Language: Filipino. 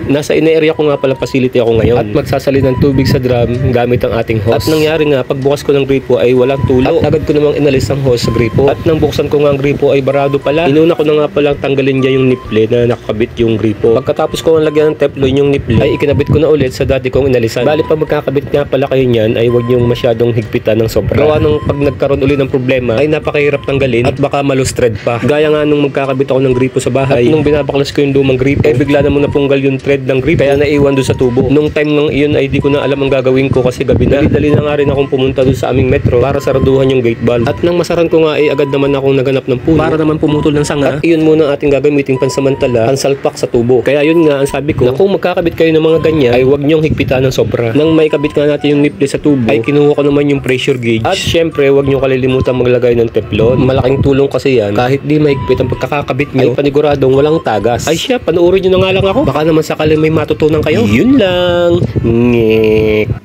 Nasa ina-area ko nga palang facility ako ngayon at magsasali ng tubig sa drum gamit ang ating hose. At nangyari nga, pagbukas ko ng gripo ay walang tulo. At agad ko namang inalis ang hose sa gripo. At nang buksan ko nga ang gripo ay barado pala. Inuna ko na nga palang tanggalin niya yung niple na nakakabit yung gripo. Pagkatapos ko ang lagyan ng teflon yung niple ay ikinabit ko na ulit sa dati kong inalisan. Bali pag magkakabit nga pala kayo niyan ay huwag niyong masyadong higpitan ng sobra. Gawa nung pag nagkaroon uli ng problema ay napakahirap tanggalin at baka malustred pa. Gaya nga nung magkakabit ako ng gripo sa bahay, at nung binabaklas ko yung lumang gripo, eh bigla namang napunggal yung thread ng gripo kaya naiwan doon sa tubo. Nung time ng iyon ay di ko na alam ang gagawin ko kasi gabi na. Dali na nga rin akong pumunta doon sa aming metro para saraduhan yung gate valve. At nang masaran ko nga ay agad naman akong naganap ng puno para naman pumutol ng sanga. At iyon muna ang ating gagamiting pansamantala, pansalpak sa tubo. Kaya yun nga ang sabi ko na kung magkakabit kayo ng mga ganyan ay huwag niyong higpitan ng sobra. Nang may kabit nga natin yung niple sa tubo ay kinuha ko naman yung pressure gauge. At syempre huwag niyong kalilimutan maglagay ng teflon. Malaking tulong kasi yan. Kahit di mahigpit ang pagkakakabit niyo ay paniguradong walang tagas. Ay siya, panoorin niyo na nga lang ako. Baka naman sakali may matutunan kayo. Yun lang. Ngek.